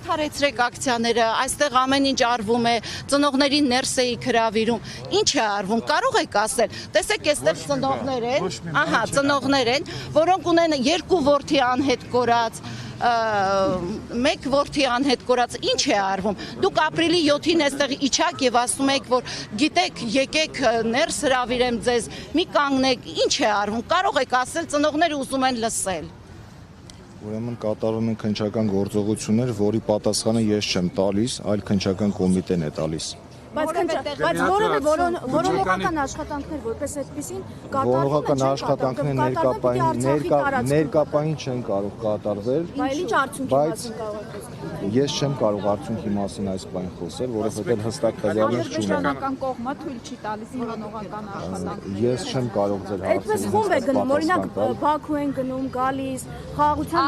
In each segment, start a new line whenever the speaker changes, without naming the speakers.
Դադարեցրեք ակցիաները, այստեղ ամեն ինչ արվում է, ծնողներին ներս էիք հրավիրում, ինչ է արվում, կարող եք ասել, տեսեք այստեղ ծնողներ են, ահա, ծնողներ են, որոնք ունեն 2 որդի անհետ կորած, մեկ որդի անհետ կորած, ինչ է արվում, դուք ապրիլի 7-ին այստեղ իջաք եւ ասում եք, որ գիտեք, եկեք ներս հրավիրեմ ձեզ, մի կանգնեք, ինչ է արվում, կարող եք ասել, ծնողները ուզում են լսել։
Ուրեմն կատարում են քննչական գործողություններ, որի պատասխանը ես չեմ տալիս, այլ քննչական կոմիտեն է տալիս։
Բայց որոնողական աշխատանքներ որպես այդպեսին
որոնողական աշխատանքներ ներկապային չեն կարող կատարվել, բայց ես չեմ կարող արդյունքի մասին այս բան խոսել, որովհետև հստակ տվյալներ չունեմ։
Իշխանական կողմը թույլ չի տալիս որոնողական աշխատանքներ։
Ես չեմ կարող ձեր
այդպես խումբ է գնում, օրինակ Բաքու են գնում, գալիս, խաղաղության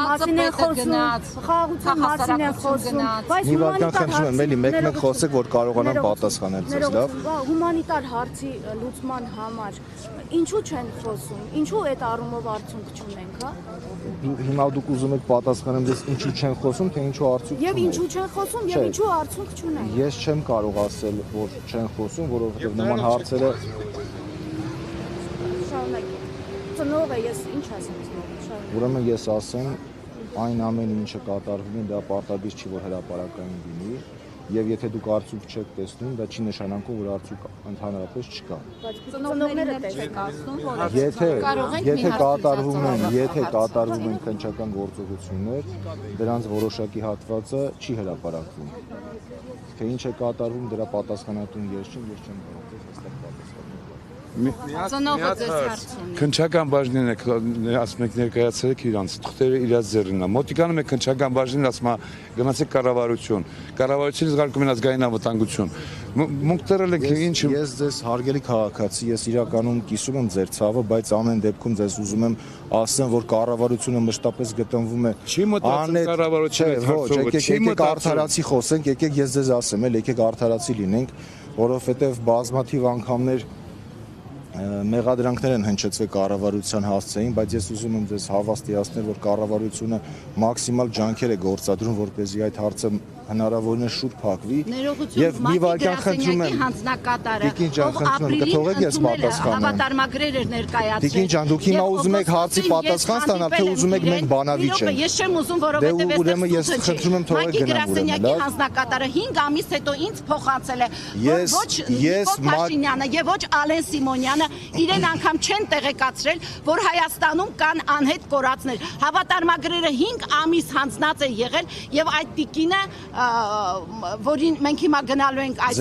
մասին են խոսում, բայց
մի վարքան խնդրում եմ, էլի մեկ-մեկ խոսեք, որ կարողանամ պատասխանել ձեզ, լավ։
Հումանիտար հարցի լուծման համար ինչու չեն խոսում, ինչու այդ առումով արդյունք չունենք, հա։
Հիմա դուք ուզում եք պատասխանեմ ձեզ ինչու չեն խոսում, թե ինչու արդյունք չունեն։
Եվ ինչու չեն խոսում, եւ ինչու արդյունք չունեն։
Ես չեմ կարող ասել, որ չեն խոսում, որովհետև նման հարցերը
Ծնողը ես ինչ ասեմ ծնողը։
Ուրեմն ես ասեմ, այն ամեն ինչը կատարվում է, դա պարտադիր չի, որ հրապարակային լինի, եւ եթե դուք արդյունք չեք տեսնում, դա չի նշանակում, որ արդյունք ընդհանրապես չկա։
Բայց ծնողները չեք ասում, որ
եթե կատարվում են քննչական գործողություններ, դրանց որոշակի հատվածը չի հրապարակվում։ Թե ինչ է կատարվում, դրա պատասխանատուն ես չեմ կարող հստակ պատասխանել։
Ծնողը ձեզ հարցում է։
Քննչական բաժինն եք ասում եք ներկայացրել եք իրանց, թղթերը իրաց ձեռնն է։ Մոտիկանում եք քննչական բաժինին ասում է գնացեք կառավարություն։ Կառավարությունից ղարկում են ազգային անվտանգություն։ Մունք տերել եք ինչ։
Ես ձեզ հարգելի քաղաքացի, ես իրականում կիսում եմ ձեր ցավը, բայց ամեն դեպքում ձեզ ուզում եմ ասեմ, որ կառավարությունը մշտապես գտնվում է։
Չի մտածում կառավարությունը։
Ոչ, եկեք արդարացի խոսենք, եկեք ես ձեզ ասեմ, եկեք արդարացի լինենք, որովհետև բազմաթիվ անգամներ մեղադրանքներ են հնչեցվել կառավարության հասցեին, բայց ես ուզում եմ ձեզ հավաստիացնել, որ կառավարությունը մաքսիմալ ջանքեր է գործադրում, որպեսզի այդ հարցը հնարավորինս շուտ փակվի եւ մի վարքան խնդրում եմ
հանձնակատարը
Տիկին ջան խնդրում եմ կթողեք ես պատասխանեմ
հավատարմագրեր էր ներկայացրել
Տիկին ջան դուք հիմա ուզում եք հարցի պատասխան ստանալ թե ուզում եք մենք բանավիճ ենք
ես չեմ ուզում որովհետեւ
ուրեմն ես խնդրում եմ թողեք գնամ
ուրեմն հանձնակատարը 5 ամիս հետո ինձ փոխանցել է ոչ Փաշինյանը եւ ոչ Ալեն Սիմոնյանը իրեն անգամ չեն տեղեկացրել որ Հայաստանում կան անհետ կորածներ հավատարմագրերը 5 ամիս հանձնած է եղել եւ այդ տիկինը որին մենք հիմա գնալու ենք այդ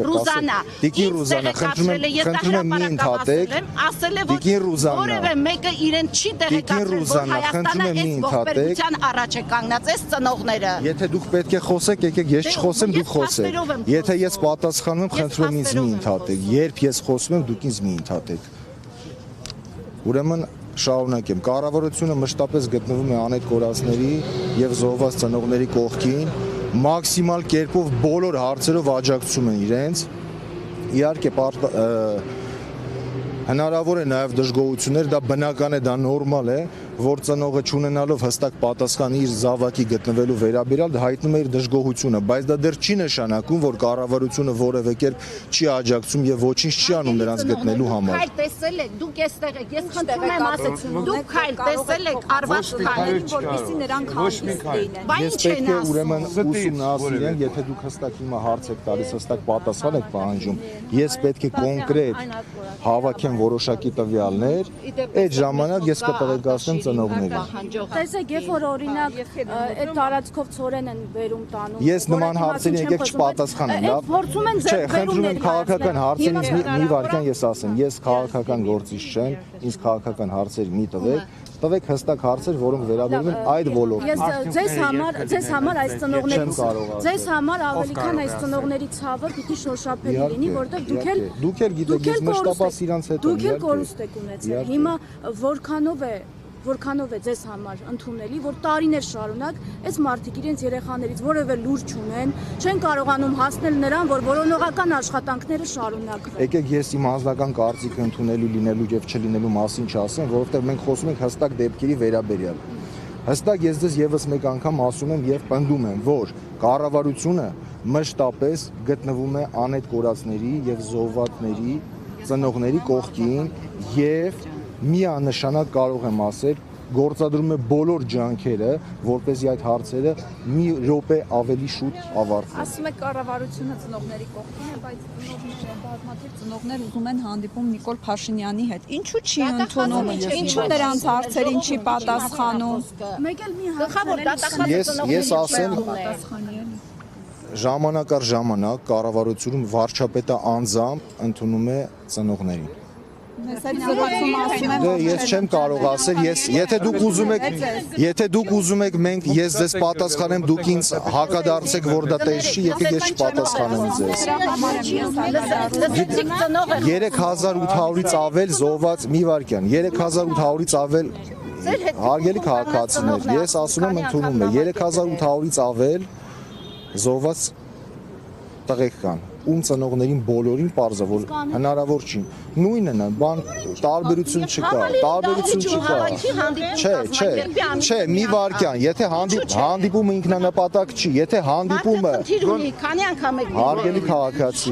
Ռուզանա
Տիկին Ռուզանա խնդրում եմ մի ընդհատեք
ասել է որ որևէ մեկը իրեն չի տեղեկացրել որ Հայաստանը այս ողբերգության առաջ է կանգնած այս ծնողները
Եթե դուք պետք է խոսեք եկեք ես չխոսեմ դուք խոսեք Եթե ես պատասխանում եմ խնդրում եմ ինձ մի ընդհատեք երբ ես խոսում եմ դուք ինձ մի ընդհատեք Ուրեմն շարունակեմ կառավարությունը մշտապես գտնվում է անհետ կորածների եւ զոհված ծնողների կողքին մաքսիմալ կերպով բոլոր հարցերով աջակցում են իրենց իհարկե հնարավոր է նաեւ դժգոհություններ դա բնական է դա նորմալ է որ ծնողը չունենալով հստակ պատասխան իր զավակի գտնվելու վերաբերյալ հայտնում է իր դժգոհությունը բայց դա դեռ չի նշանակում որ կառավարությունը որևէ կերպ չի աջակցում եւ ոչինչ չի անում նրանց գտնելու համար
Հայ տեսել եք դուք էստեղ եք ես խնդրում եմ ասեցին դուք հայ տեսել եք արված քայլին որպեսզի նրանք հանդես լինեն
Ես պետք է ուրեմն ուսումնասիրեմ եթե դուք հստակ հիմա հարց եք տալիս հստակ պատասխան եք պահանջում ես պետք է կոնկրետ հավաքեմ որոշակի տվյալներ այդ ժամանակ ես կտեղեկացնեմ ծնողներին
Տեսեք երբ որ օրինակ այդ տարածքով ծորեն են վերում տանում
Ես նման հարցին եկեք չպատասխանեմ լավ
Փորձում են
խնդրում եմ քաղաքական հարցերից մի վարքան ես ասեմ ես քաղաքական գործիչ չեմ ինձ քաղաքական հարցեր մի տվեք հստակ հարցեր որոնք վերաբերում են այդ ոլորտին
Ձեզ համար այս ծնողների ձեզ համար ավելի քան այս ծնողների ցավը պիտի շոշափելի լինի որովհետև
դուք էլ գիտեք ես մշտապես իրանց հետ
դուք էլ կորուստ եք ունեցել հիմա որքանով է ձեզ համար ընդունելի, որ տարիներ շարունակ այս մարդիկ իրենց երեխաներից որևէ լուր չունեն, չեն կարողանում հասնել նրան, որ որոնողական աշխատանքները շարունակվեն։
Եկեք ես իմ անձնական կարծիքը ընդունելի լինելու եւ չլինելու մասին չասեմ, որովհետեւ մենք խոսում ենք հստակ դեպքերի վերաբերյալ։ Հստակ ես ձեզ եւս մեկ անգամ ասում եմ եւ պնդում եմ, որ կառավարությունը մշտապես գտնվում է անհետ կորածների եւ զոհվածների ծնողների կողքին եւ միանշանակ կարող եմ ասել գործադրում է բոլոր ջանքերը, որպեսզի այդ հարցերը մի րոպե ավելի շուտ ավարտվեն։
Ասում եք կառավարությունը ծնողների կողքին է, բայց ծնողները բազմաթիվ ծնողներ ուզում են հանդիպում Նիկոլ Փաշինյանի հետ։ Ինչու չի ընդունում, ինչու նրանց հարցերին չի պատասխանում։
Մեկ էլ մի
Գլխավոր դատախազը
Ես ասեմ
Պատասխանի էլի։
ժամանակ առ ժամանակ կառավարությունում վարչապետը անձամբ ընդունում է ծնողներին։
Ես այդ զրույցում ասում եմ,
Դե ես չեմ կարող ասել, եթե դուք ուզում եք մենք ես ձեզ պատասխանեմ, դուք ինձ հակադարձեք, որ դա տես չի, եկեք ես չպատասխանեմ ձեզ։
դրա համար եմ ես
3800-ից ավել զոհված մի վարքյան, 3800-ից ավել հարգելի քաղաքացիներ, ես ասում եմ ընդունում է 3800-ից ավել զոհված տղեկ կան, ում ծնողներին բոլորին պարզա որ հնարավոր չի։ Նույնն է, բան տարբերություն չկա։ Չէ, մի վարքյան, եթե հանդիպումը ինքնանպատակ չի, եթե հանդիպումը
քանի անգամ եք
հարգելի քաղաքացի,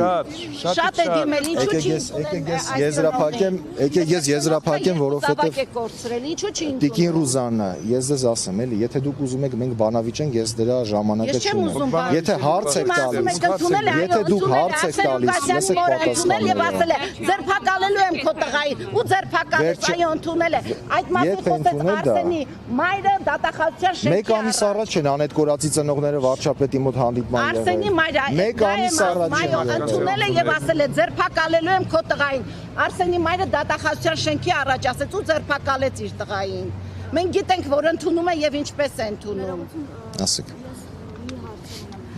շատ է դիմել, ինչու չի
եկեք ես եզրափակեմ, որովհետև
կորցրել, ինչու չի
Տիկին Ռուզաննա, ես ձեզ ասեմ, էլի, եթե դուք ուզում եք մենք բանավիճենք, ես դրա ժամանակը չունեմ։ Եթե հարց եք տալիս, եթե դուք հարց եք տալիս, ես եք պատասխանում։
Ձերբակալելու եմ քո տղային ու ձերբակալես, այո, ընդունել է։ Այդ մասին խոսեց Արսենի մայրը դատախազության շենքի։
Մեկ ամիս առաջ են անհետ կորածի ծնողները վարչապետի մոտ հանդիպման եղել։
Արսենի մայրը
Մեկ ամիս առաջ են
ընդունել է եւ ասել է ձերբակալելու եմ քո տղային։ Արսենի մայրը դատախազության շենքի առաջ ասեց ու ձերբակալեց իր տղային։ Մենք գիտենք, որ ընդունում է եւ ինչպես է ընդունում։
Ասեք։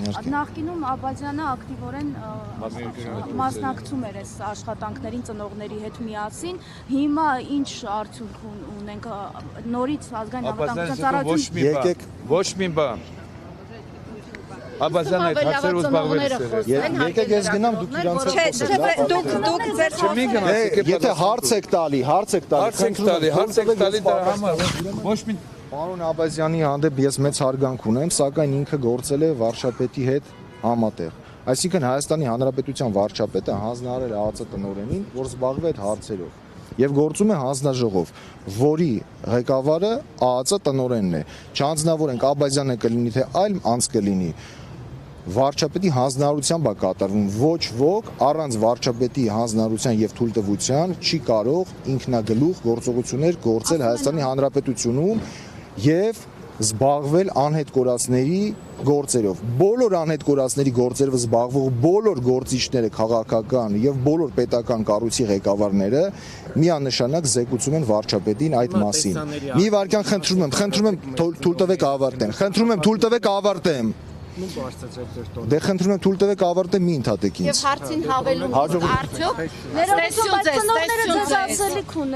Նախկինում Աբազյանը ակտիվորեն մասնակցում էր այս աշխատանքներին ծնողների հետ միասին։ Հիմա ինչ արդյունք ունենք նորից ազգային անվտանգության ծառայությունը
Եկեք
Ոչ մի բան։ Աբազյանը այդ հարցերով զբաղվել է։
եկեք ես գնամ դուք իրանց հետ խոսեք։
դուք ձեր
Մի գնացեք,
Եթե հարց եք տալի,
հարց եք տալի դրա համար ոչ մի
Պարոն Աբազյանի հանդեպ ես մեծ հարգանք ունեմ, սակայն ինքը գործել է վարչապետի հետ համատեղ։ Այսինքն Հայաստանի Հանրապետության վարչապետը հանձնարարել է ԱԱԾ տնօրենին, որ զբաղվի այդ հարցերով եւ գործում է հանձնաժողով, որի ղեկավարը ԱԱԾ տնօրենն է։ Չանձնավորենք Աբազյանը կլինի թե այլ անց կլինի։ Վարչապետի հանձնարարությամբ է կատարվում, ոչ ոք առանց վարչապետի հանձնարարության եւ թույլտվության չի կարող ինքնագլուխ գործողություններ գործել Հայաստանի Հանրապետությունում եւ զբաղվել անհետ կորածների գործերով։ Բոլոր անհետ կորածների գործերով զբաղվող բոլոր գործիչները քաղաքական եւ բոլոր պետական կառույցի ղեկավարները միանշանակ զեկուցում են վարչապետին այդ մասին։ Մի վարքյան խնդրում եմ թույլ տվեք ավարտեմ։ Խնդրում եմ թույլ տվեք ավարտեմ։ Դե խնդրում եմ թույլ տվեք ավարտեմ մի ընդհատեք ինձ։
Եվ հարցին հավելում արդյոք
ներողություն, բայց ծնողները ձեզ ասելիք ունեն։